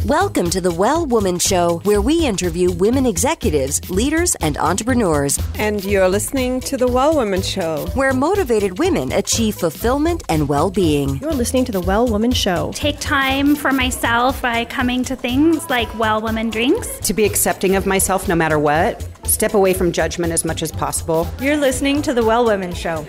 Welcome to the Well Woman Show, where we interview women executives, leaders, and entrepreneurs. And you're listening to the Well Woman Show, where motivated women achieve fulfillment and well-being. You're listening to the Well Woman Show. Take time for myself by coming to things like Well Woman Drinks. To be accepting of myself no matter what. Step away from judgment as much as possible. You're listening to the Well Woman Show.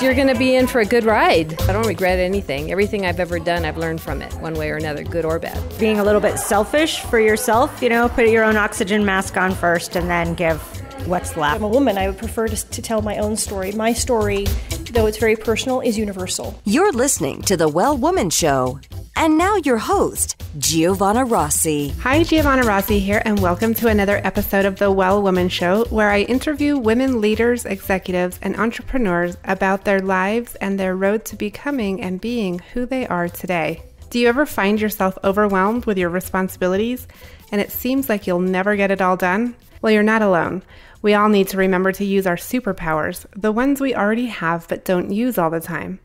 You're going to be in for a good ride. I don't regret anything. Everything I've ever done, I've learned from it, one way or another, good or bad. Being a little bit selfish for yourself, put your own oxygen mask on first and then give what's left. I'm a woman. I would prefer to tell my own story. My story, though it's very personal, is universal. You're listening to the Well Woman Show. And now your host, Giovanna Rossi. Hi, Giovanna Rossi here, and welcome to another episode of the Well Woman Show, where I interview women leaders, executives, and entrepreneurs about their lives and their road to becoming and being who they are today. Do you ever find yourself overwhelmed with your responsibilities, and it seems like you'll never get it all done? Well, you're not alone. We all need to remember to use our superpowers, the ones we already have but don't use all the time,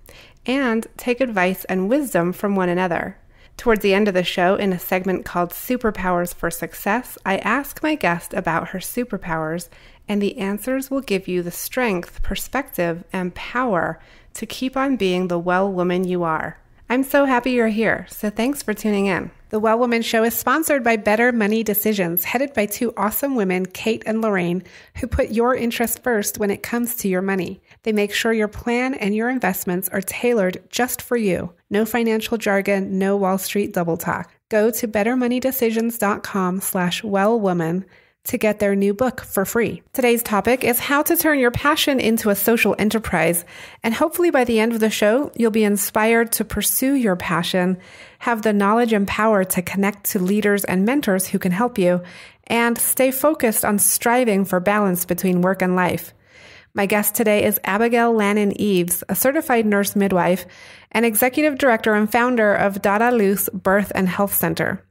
and take advice and wisdom from one another. Towards the end of the show, in a segment called Superpowers for Success, I ask my guest about her superpowers, and the answers will give you the strength, perspective, and power to keep on being the well woman you are. I'm so happy you're here, so thanks for tuning in. The Well Woman Show is sponsored by Better Money Decisions, headed by two awesome women, Kate and Lorraine, who put your interest first when it comes to your money. They make sure your plan and your investments are tailored just for you. No financial jargon, no Wall Street double talk. Go to bettermoneydecisions.com/wellwoman to get their new book for free. Today's topic is how to turn your passion into a social enterprise. And hopefully by the end of the show, you'll be inspired to pursue your passion, have the knowledge and power to connect to leaders and mentors who can help you, and stay focused on striving for balance between work and life. My guest today is Abigail Lanin Eaves, a certified nurse midwife and executive director and founder of Dada Luz Birth and Health Center.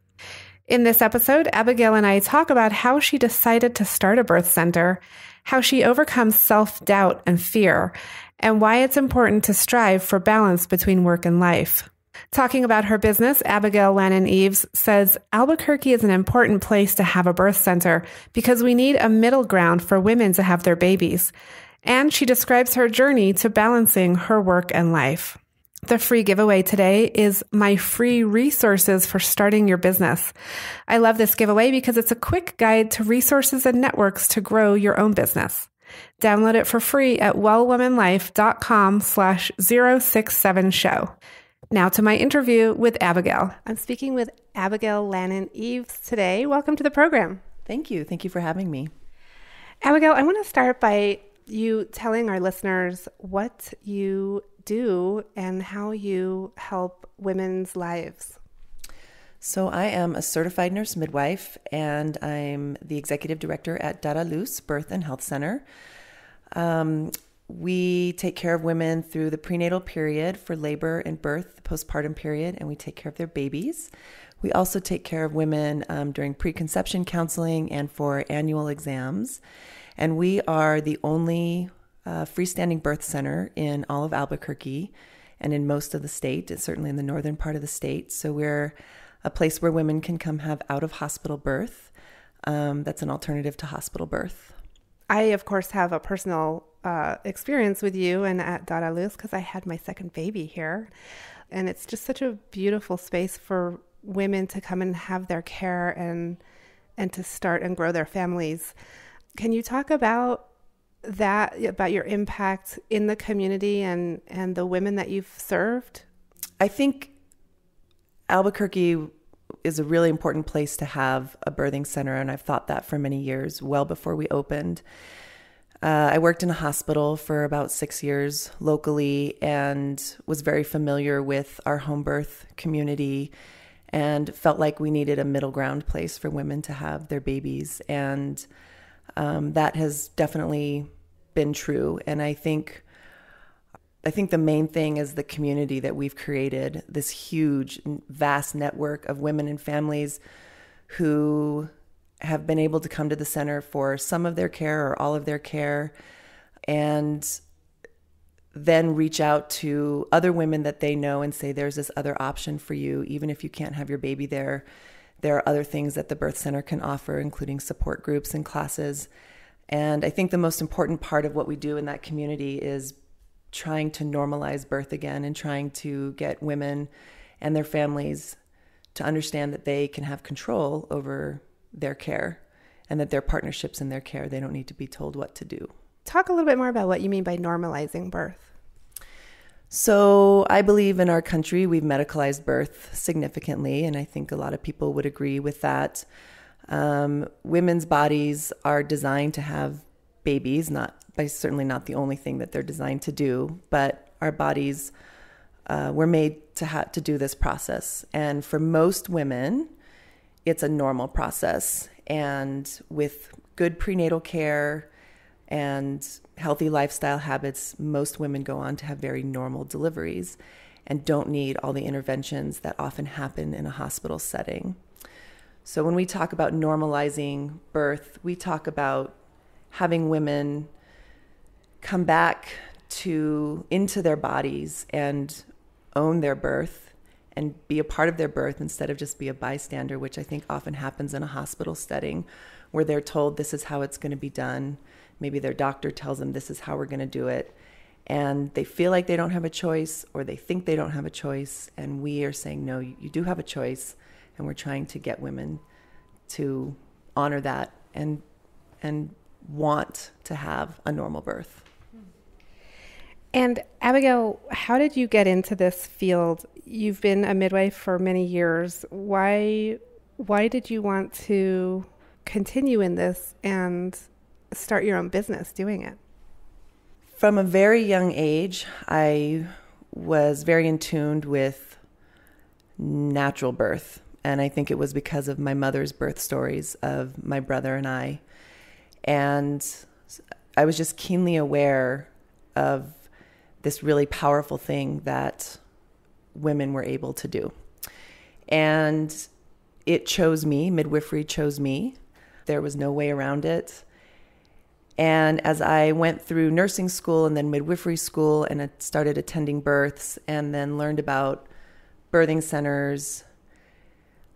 In this episode, Abigail and I talk about how she decided to start a birth center, how she overcomes self-doubt and fear, and why it's important to strive for balance between work and life. Talking about her business, Abigail Lanin Eaves says Albuquerque is an important place to have a birth center because we need a middle ground for women to have their babies. And she describes her journey to balancing her work and life. The free giveaway today is my free resources for starting your business. I love this giveaway because it's a quick guide to resources and networks to grow your own business. Download it for free at wellwomanlife.com/067show. Now to my interview with Abigail. I'm speaking with Abigail Lanin Eaves today. Welcome to the program. Thank you. Thank you for having me. Abigail, I want to start by you telling our listeners what you do and how you help women's lives. So I am a certified nurse midwife, and I'm the executive director at Dada Luz Birth and Health Center. We take care of women through the prenatal period for labor and birth, the postpartum period, and we take care of their babies. We also take care of women during preconception counseling and for annual exams. And we are the only freestanding birth center in all of Albuquerque and in most of the state, certainly in the northern part of the state. So we're a place where women can come have out-of-hospital birth. That's an alternative to hospital birth. I, of course, have a personal experience with you and at Dada Luz because I had my second baby here. And it's just such a beautiful space for women to come and have their care and to start and grow their families. Can you talk about that, about your impact in the community and the women that you've served? I think Albuquerque is a really important place to have a birthing center, and I've thought that for many years, well before we opened. I worked in a hospital for about 6 years locally and was very familiar with our home birth community and felt like we needed a middle ground place for women to have their babies. And that has definitely been true. And I think the main thing is the community that we've created, this huge, vast network of women and families who have been able to come to the center for some of their care or all of their care, and then reach out to other women that they know and say, there's this other option for you, even if you can't have your baby there, There are other things that the birth center can offer, including support groups and classes. And I think the most important part of what we do in that community is trying to normalize birth again and trying to get women and their families to understand that they can have control over their care and that their partnerships in their care, they don't need to be told what to do. Talk a little bit more about what you mean by normalizing birth. So I believe in our country, we've medicalized birth significantly, and I think a lot of people would agree with that. Women's bodies are designed to have babies, certainly not the only thing that they're designed to do, but our bodies were made to do this process. And for most women, it's a normal process. And with good prenatal care and healthy lifestyle habits, most women go on to have very normal deliveries and don't need all the interventions that often happen in a hospital setting. So when we talk about normalizing birth, we talk about having women come back into their bodies and own their birth and be a part of their birth instead of just be a bystander, which I think often happens in a hospital setting where they're told this is how it's going to be done. Maybe their doctor tells them this is how we're going to do it. And they feel like they don't have a choice, or they think they don't have a choice. And we are saying, no, you do have a choice. And we're trying to get women to honor that and want to have a normal birth. And Abigail, how did you get into this field? You've been a midwife for many years. Why did you want to continue in this and start your own business doing it? From a very young age, I was very in tune with natural birth. And I think it was because of my mother's birth stories of my brother and I. And I was just keenly aware of this really powerful thing that women were able to do. And it chose me, midwifery chose me. There was no way around it. And as I went through nursing school and then midwifery school and I started attending births and then learned about birthing centers,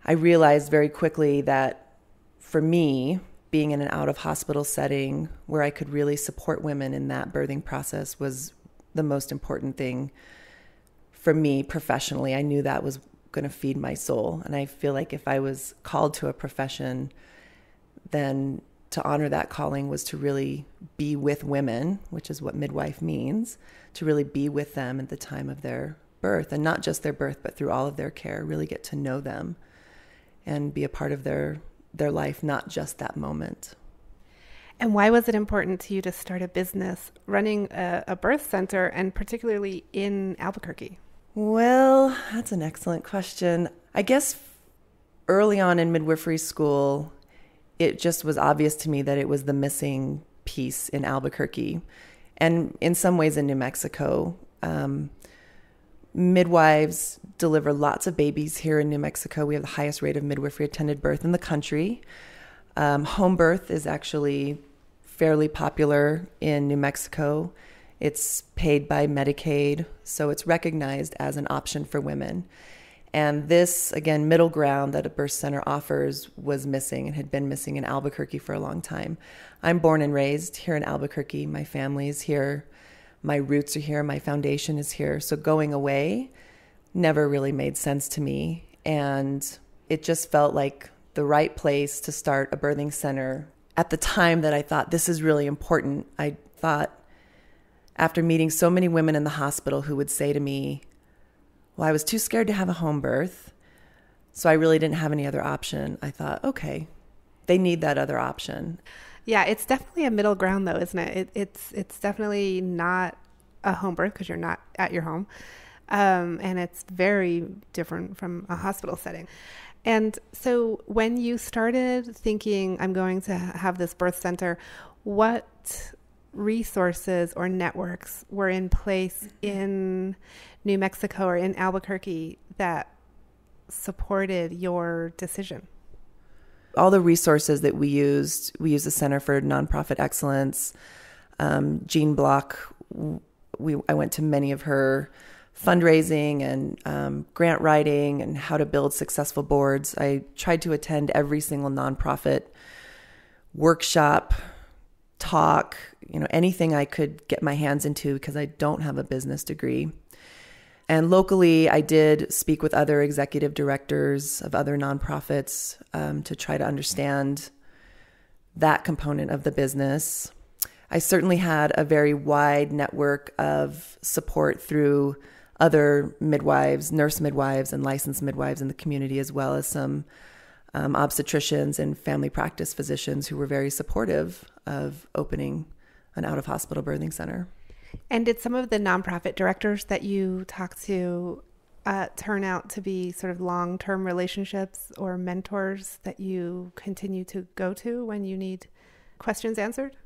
I realized very quickly that for me, being in an out-of-hospital setting where I could really support women in that birthing process was the most important thing for me professionally. I knew that was going to feed my soul. And I feel like if I was called to a profession, then to honor that calling was to really be with women, which is what midwife means, to really be with them at the time of their birth, and not just their birth, but through all of their care, really get to know them and be a part of their life, not just that moment. And why was it important to you to start a business running a birth center, and particularly in Albuquerque? Well, that's an excellent question. I guess early on in midwifery school, it just was obvious to me that it was the missing piece in Albuquerque, and in some ways in New Mexico. Midwives deliver lots of babies here in New Mexico. We have the highest rate of midwifery attended birth in the country. Home birth is actually fairly popular in New Mexico. It's paid by Medicaid, so it's recognized as an option for women. And this, again, middle ground that a birth center offers was missing and had been missing in Albuquerque for a long time. I'm born and raised here in Albuquerque. My family is here. My roots are here. My foundation is here. So going away never really made sense to me. And it just felt like the right place to start a birthing center. At the time that I thought this is really important, I thought after meeting so many women in the hospital who would say to me, well, I was too scared to have a home birth, so I really didn't have any other option. I thought, okay, they need that other option. Yeah, it's definitely a middle ground, though, isn't it? It's definitely not a home birth because you're not at your home, and it's very different from a hospital setting. And so when you started thinking, I'm going to have this birth center, what resources or networks were in place in New Mexico or in Albuquerque that supported your decision? All the resources that we used the Center for Nonprofit Excellence, Jean Block. I went to many of her fundraising and grant writing and how to build successful boards. I tried to attend every single nonprofit workshop, talk, anything I could get my hands into because I don't have a business degree. And locally, I did speak with other executive directors of other nonprofits to try to understand that component of the business. I certainly had a very wide network of support through other midwives, nurse midwives, and licensed midwives in the community, as well as some obstetricians and family practice physicians who were very supportive of opening an out-of-hospital birthing center. And did some of the nonprofit directors that you talked to turn out to be sort of long-term relationships or mentors that you continue to go to when you need questions answered?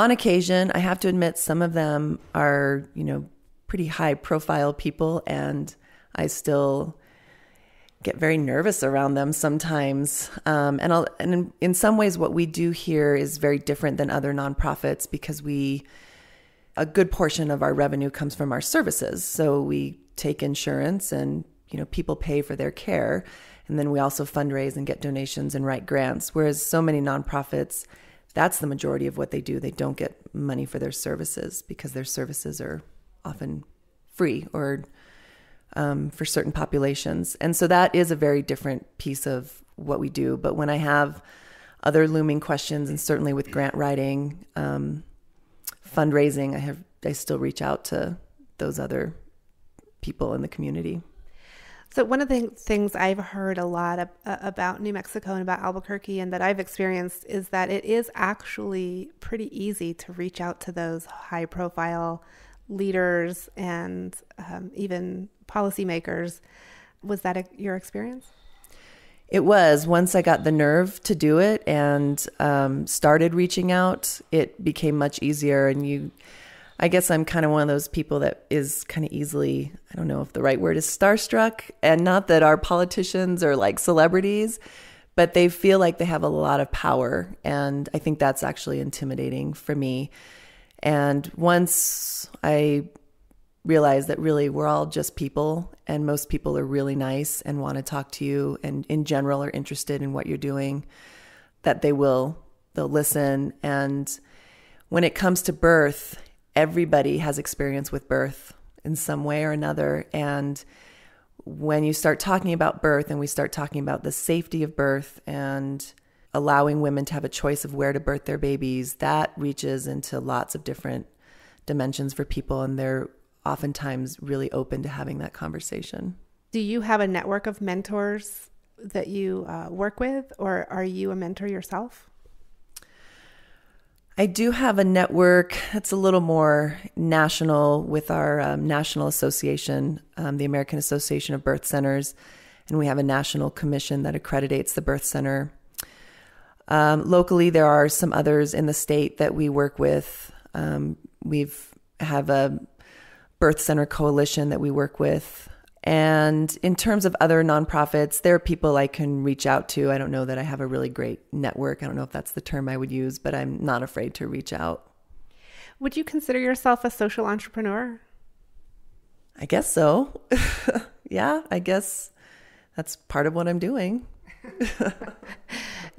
On occasion, I have to admit some of them are, pretty high-profile people, and I still get very nervous around them sometimes. And in some ways, what we do here is very different than other nonprofits because a good portion of our revenue comes from our services. So we take insurance and, people pay for their care. And then we also fundraise and get donations and write grants. Whereas so many nonprofits, that's the majority of what they do. They don't get money for their services because their services are often free or for certain populations. And so that is a very different piece of what we do. But when I have other looming questions, and certainly with grant writing, fundraising, I still reach out to those other people in the community. So one of the things I've heard a lot about New Mexico and about Albuquerque and that I've experienced is that it is actually pretty easy to reach out to those high profile leaders and even policymakers. Was that your experience? It was. Once I got the nerve to do it and started reaching out, it became much easier. And I guess I'm kind of one of those people that is kind of easily, I don't know if the right word is starstruck, and not that our politicians are like celebrities, but they feel like they have a lot of power. And I think that's actually intimidating for me. And once I realized that really we're all just people, and most people are really nice and want to talk to you and in general are interested in what you're doing, that they'll listen. And when it comes to birth, everybody has experience with birth in some way or another. And when you start talking about birth and we start talking about the safety of birth and allowing women to have a choice of where to birth their babies, that reaches into lots of different dimensions for people. And they're oftentimes really open to having that conversation. Do you have a network of mentors that you work with, or are you a mentor yourself? I do have a network that's a little more national with our national association, the American Association of Birth Centers, and we have a national commission that accreditates the birth center. Locally, there are some others in the state that we work with. We have a birth center coalition that we work with. And in terms of other nonprofits, there are people I can reach out to. I don't know that I have a really great network. I don't know if that's the term I would use, but I'm not afraid to reach out. Would you consider yourself a social entrepreneur? I guess so. Yeah, I guess that's part of what I'm doing.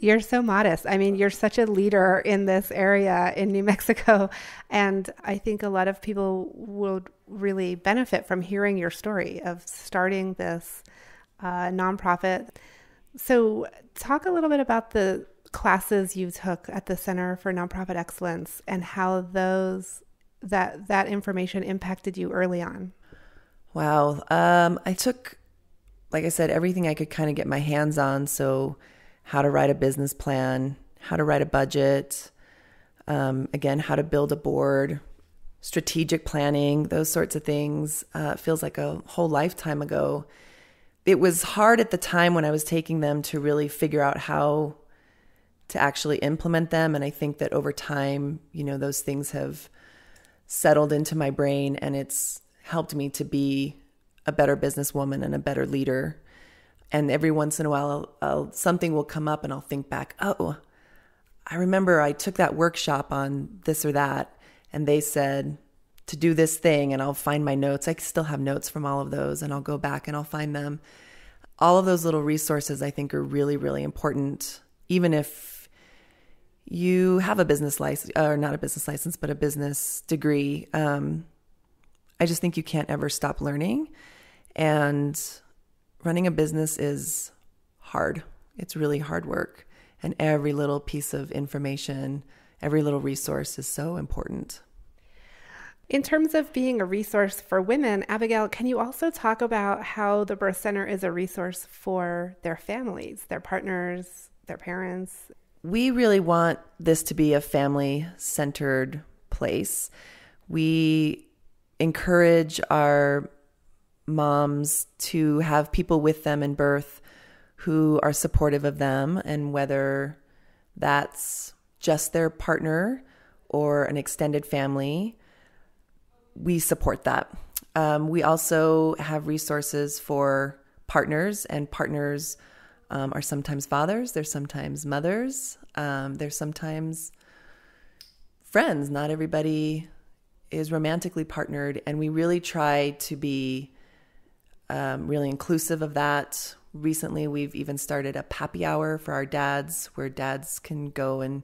You're so modest. I mean, you're such a leader in this area in New Mexico. And I think a lot of people would really benefit from hearing your story of starting this nonprofit. So talk a little bit about the classes you took at the Center for Nonprofit Excellence and how that information impacted you early on. Wow. I took, like I said, everything I could kind of get my hands on. So how to write a business plan, how to write a budget, again, how to build a board, strategic planning, those sorts of things. It feels like a whole lifetime ago. It was hard at the time when I was taking them to really figure out how to actually implement them. And I think that over time, those things have settled into my brain, and it's helped me to be a better businesswoman and a better leader. And every once in a while, something will come up and I'll think back, oh, I remember I took that workshop on this or that, and they said to do this thing, and I'll find my notes. I still have notes from all of those, and I'll go back and I'll find them. All of those little resources I think are really, really important, even if you have a business license, or not a business license, but a business degree. I just think you can't ever stop learning. And running a business is hard. It's really hard work. And every little piece of information, every little resource is so important. In terms of being a resource for women, Abigail, can you also talk about how the birth center is a resource for their families, their partners, their parents? We really want this to be a family-centered place. We encourage our moms to have people with them in birth who are supportive of them, and whether that's just their partner or an extended family, we support that. We also have resources for partners, and partners are sometimes fathers, they're sometimes mothers, they're sometimes friends. Not everybody is romantically partnered, and we really try to be really inclusive of that. Recently, we've even started a happy hour for our dads, where dads can go and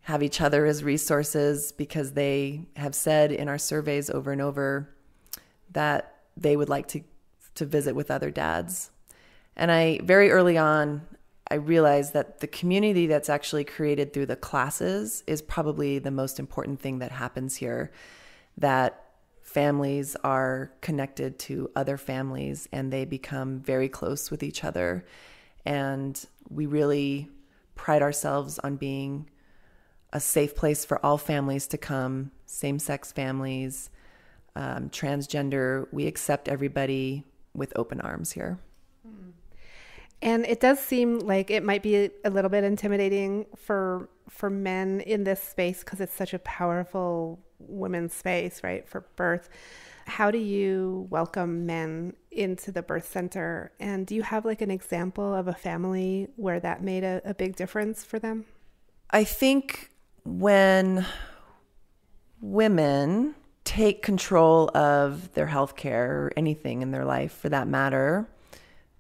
have each other as resources, because they have said in our surveys over and over that they would like to visit with other dads. And very early on, I realized that the community that's actually created through the classes is probably the most important thing that happens here, that families are connected to other families and they become very close with each other. And we really pride ourselves on being a safe place for all families to come, same-sex families, transgender. We accept everybody with open arms here. And it does seem like it might be a little bit intimidating for men in this space, because it's such a powerful women's space, right, for birth. How do you welcome men into the birth center? And do you have like an example of a family where that made a big difference for them? I think when women take control of their health care, or anything in their life for that matter,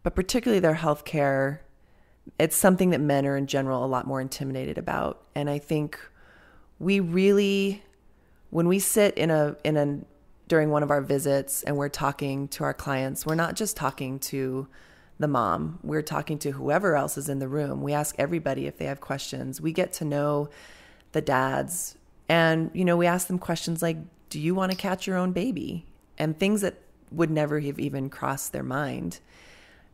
but particularly their health care, it's something that men are in general a lot more intimidated about. And I think we really, when we sit during one of our visits and we're talking to our clients, we're not just talking to the mom, we're talking to whoever else is in the room. We ask everybody if they have questions. We get to know the dads, and, we ask them questions like, do you want to catch your own baby? And things that would never have even crossed their mind.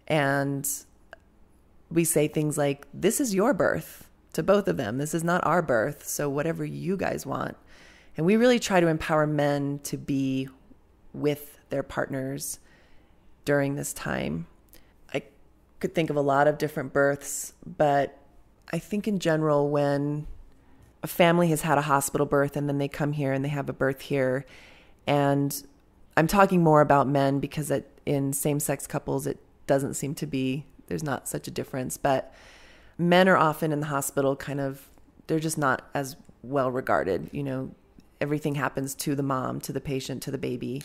And we say things like, this is your birth, to both of them. This is not our birth. So whatever you guys want. And we really try to empower men to be with their partners during this time. I could think of a lot of different births, but I think in general, when a family has had a hospital birth and then they come here and they have a birth here, and I'm talking more about men because in same-sex couples, it doesn't seem to be, there's not such a difference, but men are often in the hospital they're just not as well regarded. Everything happens to the mom, to the patient, to the baby.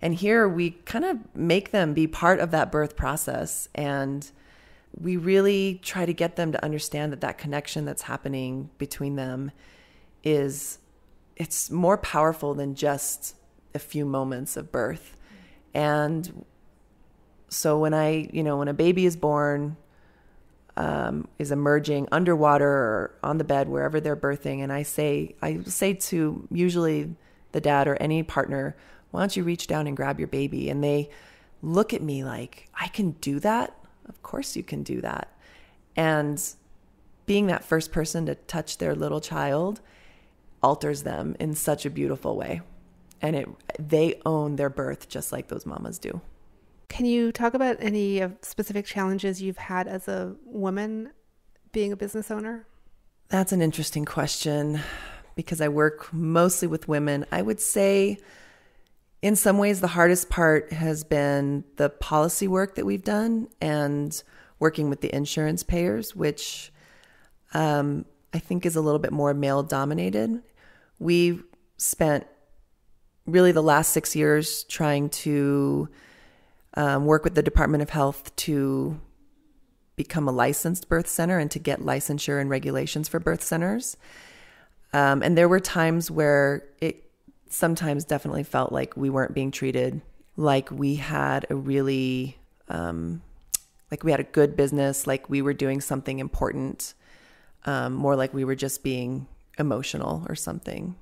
And here we kind of make them be part of that birth process. And we really try to get them to understand that connection that's happening between them it's more powerful than just a few moments of birth. And so when a baby is born, is emerging underwater or on the bed, wherever they're birthing, and I say to usually the dad or any partner, why don't you reach down and grab your baby? And they look at me like, I can do that? Of course you can do that. And being that first person to touch their little child alters them in such a beautiful way. And they own their birth just like those mamas do. Can you talk about any specific challenges you've had as a woman being a business owner? That's an interesting question, because I work mostly with women. I would say in some ways the hardest part has been the policy work that we've done and working with the insurance payers, which I think is a little bit more male dominated. We've spent really the last 6 years trying to work with the Department of Health to become a licensed birth center and to get licensure and regulations for birth centers. And there were times where it sometimes definitely felt like we weren't being treated like we had a really, like we had a good business, like we were doing something important, more like we were just being emotional or something.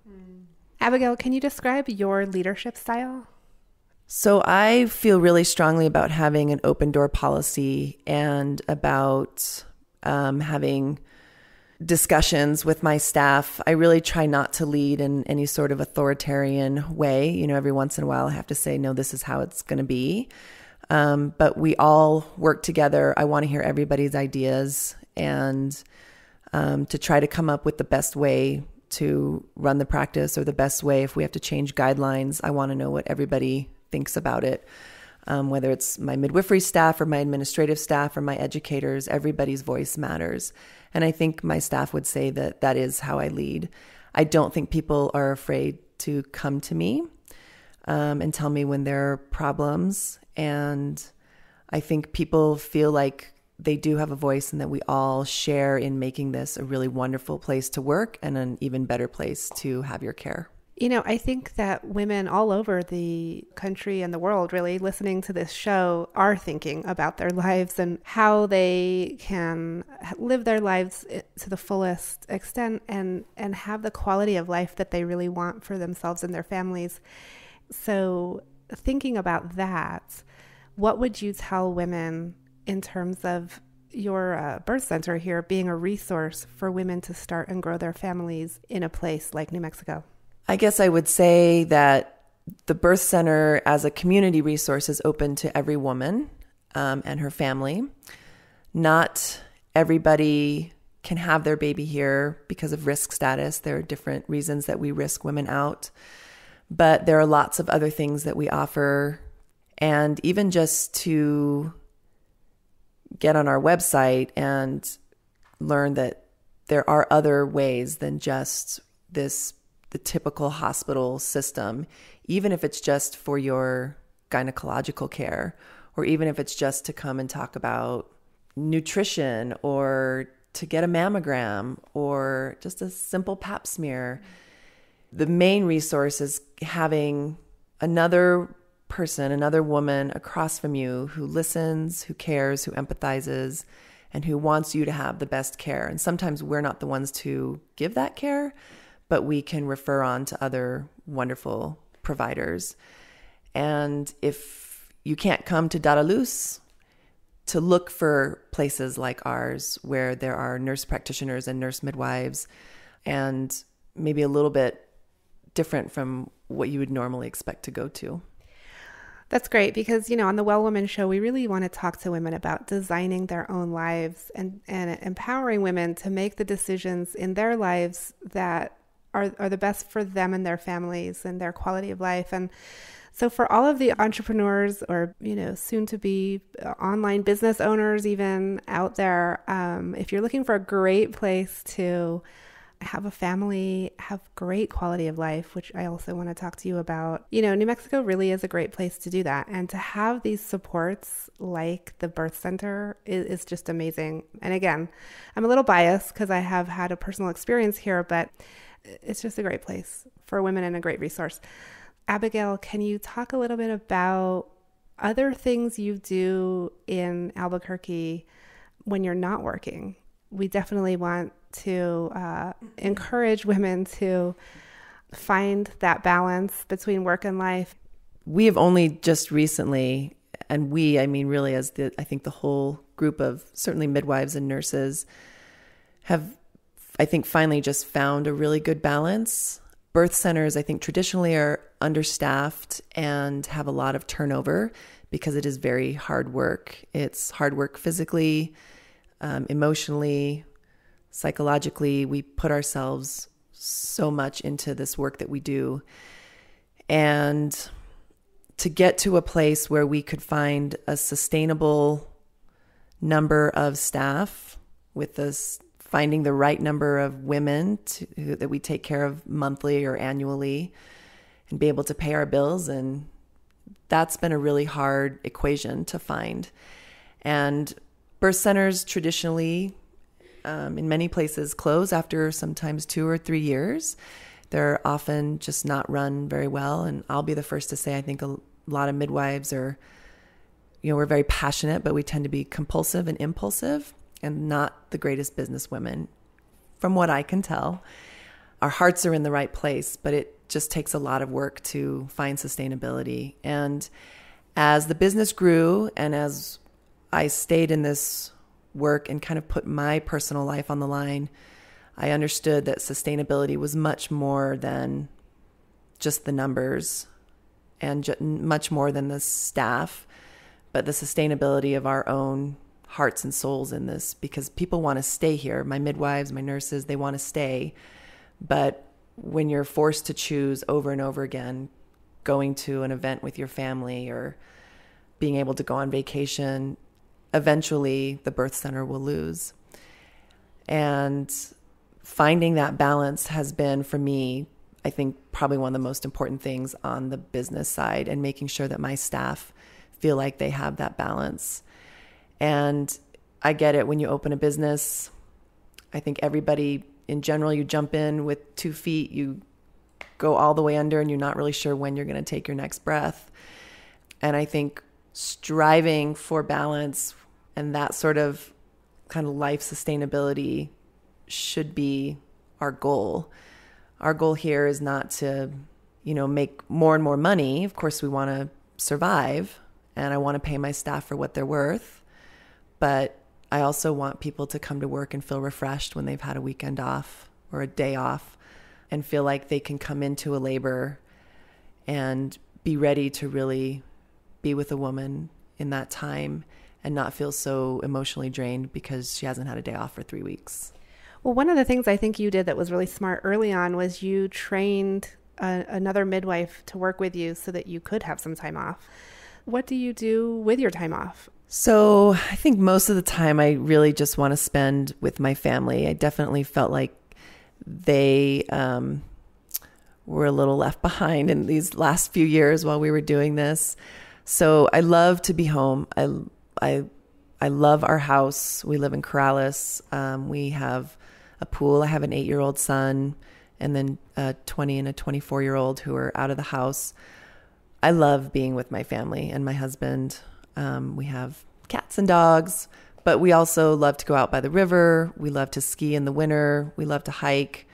Abigail, can you describe your leadership style? So I feel really strongly about having an open door policy and about having discussions with my staff. I really try not to lead in any sort of authoritarian way. You know, every once in a while I have to say, no, this is how it's going to be. But we all work together. I want to hear everybody's ideas and to try to come up with the best way to run the practice, or the best way if we have to change guidelines. I want to know what everybody thinks about it. Whether it's my midwifery staff or my administrative staff or my educators, everybody's voice matters. And I think my staff would say that that is how I lead. I don't think people are afraid to come to me and tell me when there are problems. And I think people feel like they do have a voice and that we all share in making this a really wonderful place to work and an even better place to have your care. You know, I think that women all over the country and the world really listening to this show are thinking about their lives and how they can live their lives to the fullest extent and have the quality of life that they really want for themselves and their families. So thinking about that, what would you tell women in terms of your birth center here being a resource for women to start and grow their families in a place like New Mexico? I guess I would say that the birth center as a community resource is open to every woman and her family. Not everybody can have their baby here because of risk status. There are different reasons that we risk women out, but there are lots of other things that we offer. And even just to get on our website and learn that there are other ways than just the typical hospital system, even if it's just for your gynecological care, or even if it's just to come and talk about nutrition or to get a mammogram or just a simple pap smear. The main resource is having another person, another woman across from you who listens, who cares, who empathizes, and who wants you to have the best care. And sometimes we're not the ones to give that care, but we can refer on to other wonderful providers. And if you can't come to Data Luz, to look for places like ours where there are nurse practitioners and nurse midwives, and maybe a little bit different from what you would normally expect to go to. That's great because, you know, on the Well Woman Show, we really want to talk to women about designing their own lives and empowering women to make the decisions in their lives that are the best for them and their families and their quality of life. And so for all of the entrepreneurs or, you know, soon to be online business owners even out there, if you're looking for a great place to have a family, have great quality of life, which I also want to talk to you about, you know, New Mexico really is a great place to do that. And to have these supports like the birth center is just amazing. And again, I'm a little biased because I have had a personal experience here, but it's just a great place for women and a great resource. Abigail, can you talk a little bit about other things you do in Albuquerque when you're not working? We definitely want to encourage women to find that balance between work and life. We have only just recently, and I mean really as I think the whole group of certainly midwives and nurses have, I think, finally just found a really good balance. Birth centers, I think, traditionally are understaffed and have a lot of turnover because it is very hard work. It's hard work physically, emotionally, psychologically. We put ourselves so much into this work that we do. And to get to a place where we could find a sustainable number of staff with this, finding the right number of women that we take care of monthly or annually, and be able to pay our bills. And that's been a really hard equation to find. And birth centers traditionally, in many places, close after sometimes 2 or 3 years. They're often just not run very well. And I'll be the first to say, I think a lot of midwives are, we're very passionate, but we tend to be compulsive and impulsive and not the greatest business women, from what I can tell. Our hearts are in the right place, but it just takes a lot of work to find sustainability. And as the business grew and as I stayed in this work and kind of put my personal life on the line, I understood that sustainability was much more than just the numbers and much more than the staff, but the sustainability of our own hearts and souls in this, because people want to stay here. My midwives, my nurses, they want to stay. But when you're forced to choose over and over again, going to an event with your family or being able to go on vacation, eventually the birth center will lose. And finding that balance has been, for me, I think probably one of the most important things on the business side, and making sure that my staff feel like they have that balance. And I get it, when you open a business, I think everybody in general, you jump in with 2 feet, you go all the way under, and you're not really sure when you're going to take your next breath. And I think striving for balance and that sort of kind of life sustainability should be our goal. Our goal here is not to, make more and more money. Of course, we want to survive, and I want to pay my staff for what they're worth. But I also want people to come to work and feel refreshed when they've had a weekend off or a day off, and feel like they can come into a labor and be ready to really be with a woman in that time and not feel so emotionally drained because she hasn't had a day off for 3 weeks. Well, one of the things I think you did that was really smart early on was you trained another midwife to work with you so that you could have some time off. What do you do with your time off? So I think most of the time I really just want to spend with my family. I definitely felt like they were a little left behind in these last few years while we were doing this. So I love to be home. I love our house. We live in Corrales. We have a pool. I have an 8-year-old son, and then a 20 and a 24-year-old who are out of the house. I love being with my family and my husband. We have cats and dogs, but we also love to go out by the river. We love to ski in the winter. We love to hike.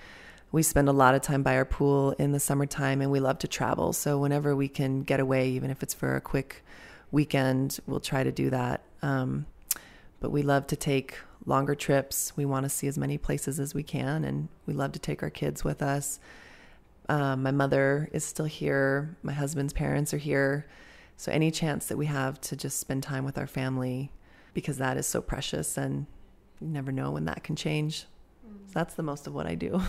We spend a lot of time by our pool in the summertime, and we love to travel. So whenever we can get away, even if it's for a quick weekend, we'll try to do that. But we love to take longer trips. We want to see as many places as we can, and we love to take our kids with us. My mother is still here. My husband's parents are here. So any chance that we have to just spend time with our family, because that is so precious, and you never know when that can change. So that's the most of what I do.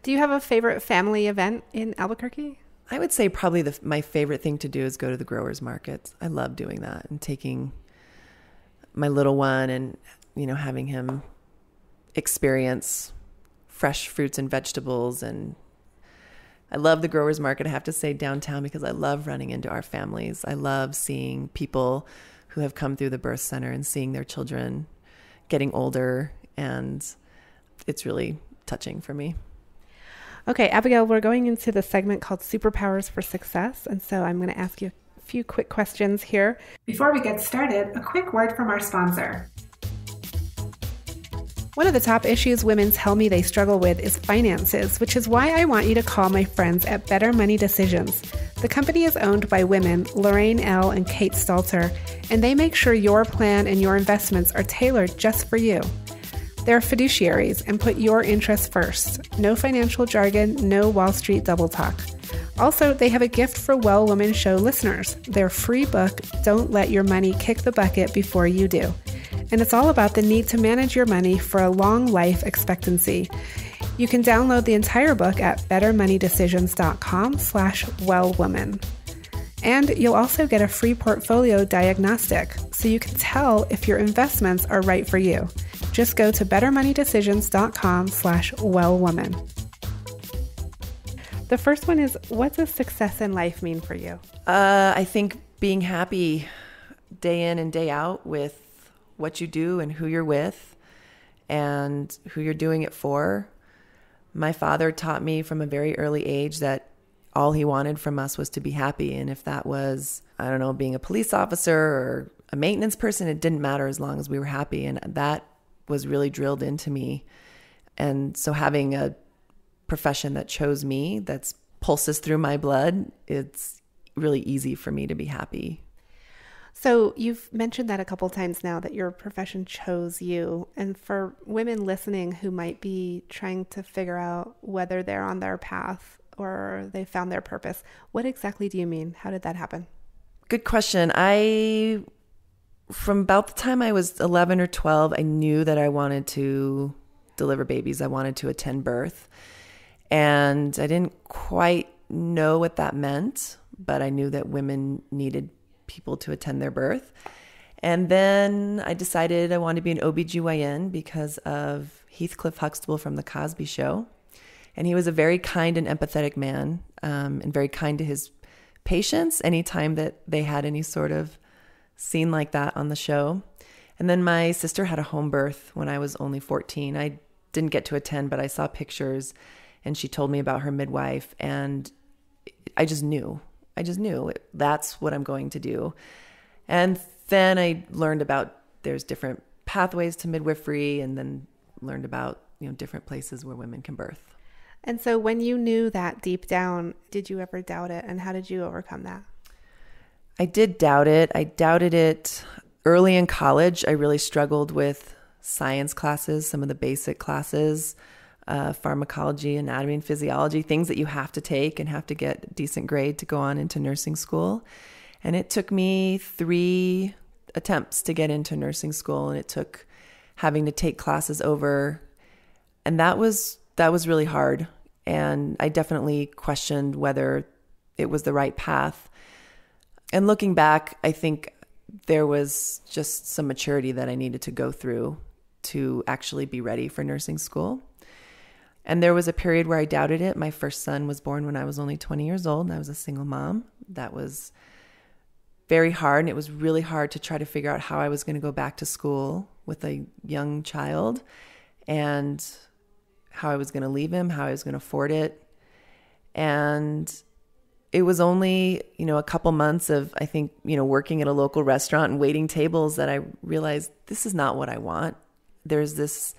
Do you have a favorite family event in Albuquerque? I would say probably my favorite thing to do is go to the growers markets. I love doing that and taking my little one and, having him experience fresh fruits and vegetables. And I love the growers market, I have to say, downtown, because I love running into our families. I love seeing people who have come through the birth center and seeing their children getting older. And it's really touching for me. Okay, Abigail, we're going into the segment called Superpowers for Success. And so I'm going to ask you a few quick questions here. Before we get started, a quick word from our sponsor. One of the top issues women tell me they struggle with is finances, which is why I want you to call my friends at Better Money Decisions. The company is owned by women, Lorraine L. and Kate Stalter, and they make sure your plan and your investments are tailored just for you. They're fiduciaries and put your interests first. No financial jargon, no Wall Street double talk. Also, they have a gift for Well Woman Show listeners. Their free book, Don't Let Your Money Kick the Bucket Before You Do. And it's all about the need to manage your money for a long life expectancy. You can download the entire book at bettermoneydecisions.com/wellwoman. And you'll also get a free portfolio diagnostic, so you can tell if your investments are right for you. Just go to bettermoneydecisions.com/wellwoman. The first one is, what does success in life mean for you? I think being happy day in and day out with what you do and who you're with and who you're doing it for. My father taught me from a very early age that all he wanted from us was to be happy. And if that was, I don't know, being a police officer or a maintenance person, it didn't matter as long as we were happy. And that was really drilled into me. And so having a profession that chose me, that's pulses through my blood, it's really easy for me to be happy. So you've mentioned that a couple times now, that your profession chose you. And for women listening who might be trying to figure out whether they're on their path or they found their purpose, what exactly do you mean? How did that happen? Good question. From about the time I was 11 or 12, I knew that I wanted to deliver babies. I wanted to attend birth. And I didn't quite know what that meant, but I knew that women needed people to attend their birth. And then I decided I wanted to be an OBGYN because of Heathcliff Huxtable from The Cosby Show. And he was a very kind and empathetic man, and very kind to his patients anytime that they had any sort of scene like that on the show. And then my sister had a home birth when I was only 14. I didn't get to attend, but I saw pictures and she told me about her midwife, and I just knew that's what I'm going to do. And then I learned about there's different pathways to midwifery, and then learned about, different places where women can birth. And so when you knew that deep down, did you ever doubt it? And how did you overcome that? I did doubt it. I doubted it early in college. I really struggled with science classes, some of the basic classes, pharmacology, anatomy and physiology, things that you have to take and have to get a decent grade to go on into nursing school. And it took me 3 attempts to get into nursing school, and it took having to take classes over. And that was really hard. And I definitely questioned whether it was the right path. And looking back, I think there was just some maturity that I needed to go through to actually be ready for nursing school. And there was a period where I doubted it. My first son was born when I was only 20 years old, and I was a single mom. That was very hard, and it was really hard to try to figure out how I was going to go back to school with a young child, and how I was going to leave him, how I was going to afford it. And it was only, a couple months of, I think, working at a local restaurant and waiting tables that I realized this is not what I want. There's this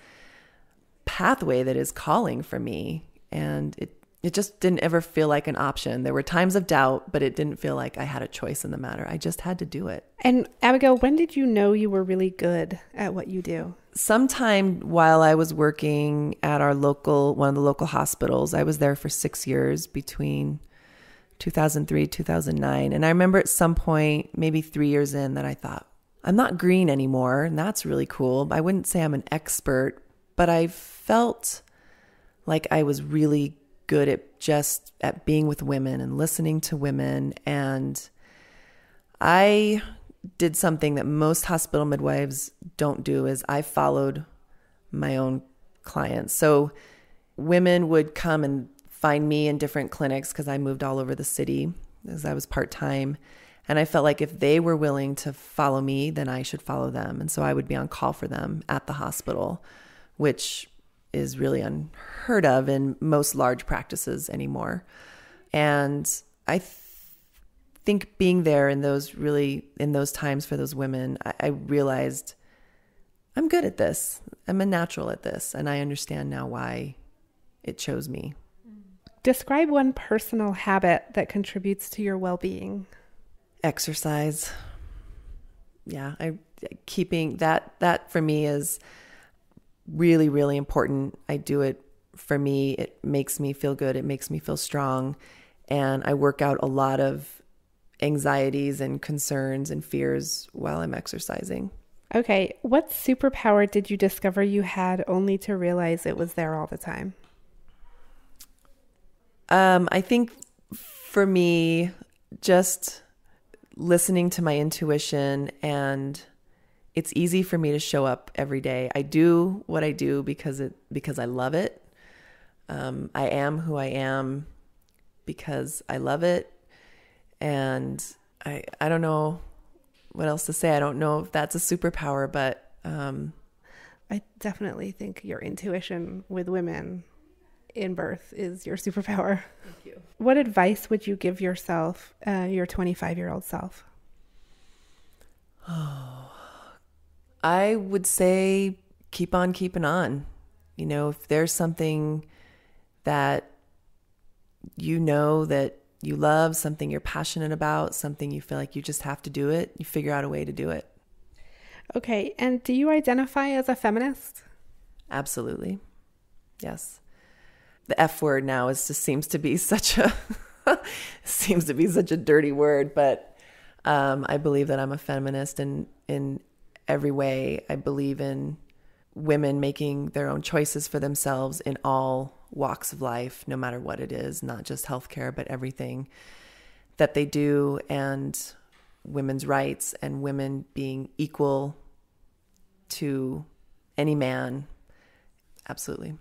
pathway that is calling for me, and it just didn't ever feel like an option. There were times of doubt, but it didn't feel like I had a choice in the matter. I just had to do it. And Abigail, when did you know you were really good at what you do? Sometime while I was working at one of the local hospitals. I was there for 6 years between 2003, 2009. And I remember at some point, maybe 3 years in, that I thought, I'm not green anymore. And that's really cool. I wouldn't say I'm an expert, but I felt like I was really good at being with women and listening to women. And I did something that most hospital midwives don't do, is I followed my own clients. So women would come and find me in different clinics because I moved all over the city as I was part-time. And I felt like if they were willing to follow me, then I should follow them. And so I would be on call for them at the hospital, which is really unheard of in most large practices anymore. And I think being there in those times for those women, I realized I'm good at this. I'm a natural at this. And I understand now why it chose me. Describe one personal habit that contributes to your well-being. Exercise. Yeah, keeping that for me is really, really important. I do it for me. It makes me feel good. It makes me feel strong. And I work out a lot of anxieties and concerns and fears while I'm exercising. Okay. What superpower did you discover you had only to realize it was there all the time? I think for me, just listening to my intuition, and it's easy for me to show up every day. I do what I do because I love it. I am who I am because I love it. And I don't know what else to say. I don't know if that's a superpower, but I definitely think your intuition with women in birth is your superpower. Thank you. What advice would you give yourself, your 25-year-old self? Oh, I would say keep on keeping on. You know, if there's something that you know that you love, something you're passionate about, something you feel like you just have to do it, you figure out a way to do it. Okay. And do you identify as a feminist? Absolutely. Yes. The F word now seems to be such a dirty word, but I believe that I'm a feminist in every way. I believe in women making their own choices for themselves in all walks of life, no matter what it is, not just healthcare, but everything that they do, and women's rights and women being equal to any man. Absolutely.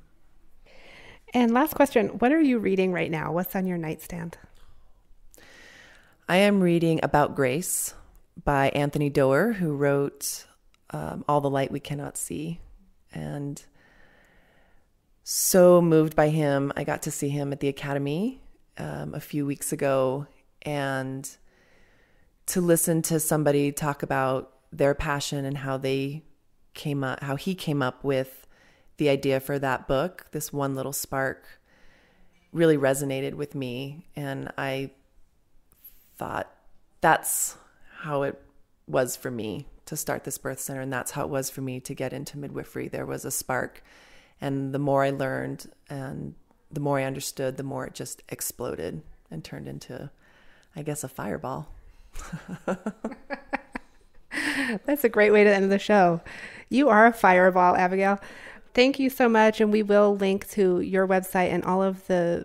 And last question, what are you reading right now? What's on your nightstand? I am reading About Grace by Anthony Doerr, who wrote All the Light We Cannot See. And so moved by him. I got to see him at the Academy a few weeks ago, and to listen to somebody talk about their passion and how he came up with the idea for that book, this one little spark, really resonated with me. And I thought that's how it was for me to start this birth center. And that's how it was for me to get into midwifery. There was a spark. And the more I learned and the more I understood, the more it just exploded and turned into, I guess, a fireball. That's a great way to end the show. You are a fireball, Abigail. Thank you so much. And we will link to your website, and all of the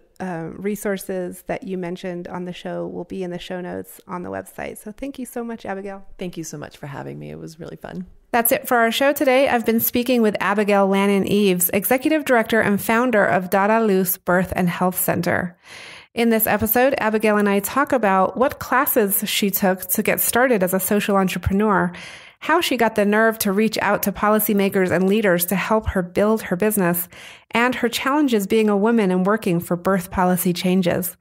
resources that you mentioned on the show will be in the show notes on the website. So thank you so much, Abigail. Thank you so much for having me. It was really fun. That's it for our show today. I've been speaking with Abigail Lanin Eaves, Executive Director and founder of Dada Luz Birth and Health Center. In this episode, Abigail and I talk about what classes she took to get started as a social entrepreneur, how she got the nerve to reach out to policymakers and leaders to help her build her business, and her challenges being a woman and working for birth policy changes.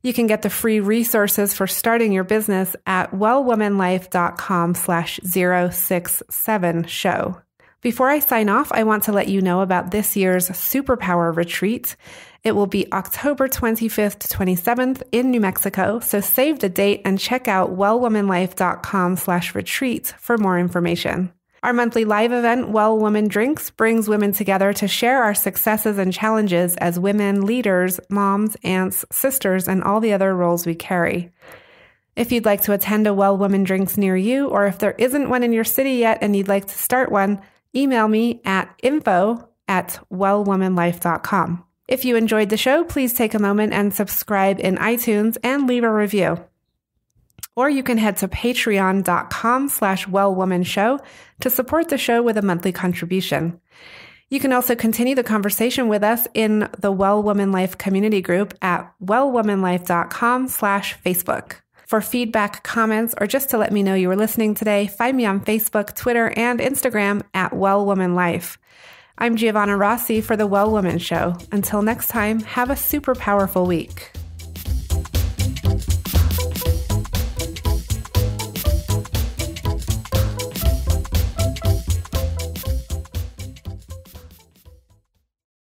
You can get the free resources for starting your business at wellwomanlife.com/067show. Before I sign off, I want to let you know about this year's Superpower Retreat. It will be October 25th to 27th in New Mexico, so save the date and check out wellwomanlife.com/retreat for more information. Our monthly live event, Well Woman Drinks, brings women together to share our successes and challenges as women, leaders, moms, aunts, sisters, and all the other roles we carry. If you'd like to attend a Well Woman Drinks near you, or if there isn't one in your city yet and you'd like to start one, email me at info@wellwomanlife.com. If you enjoyed the show, please take a moment and subscribe in iTunes and leave a review. Or you can head to patreon.com/wellwomanshow to support the show with a monthly contribution. You can also continue the conversation with us in the Well Woman Life community group at wellwomanlife.com/Facebook. For feedback, comments, or just to let me know you were listening today, find me on Facebook, Twitter, and Instagram at Well Woman Life. I'm Giovanna Rossi for The Well Woman Show. Until next time, have a super powerful week.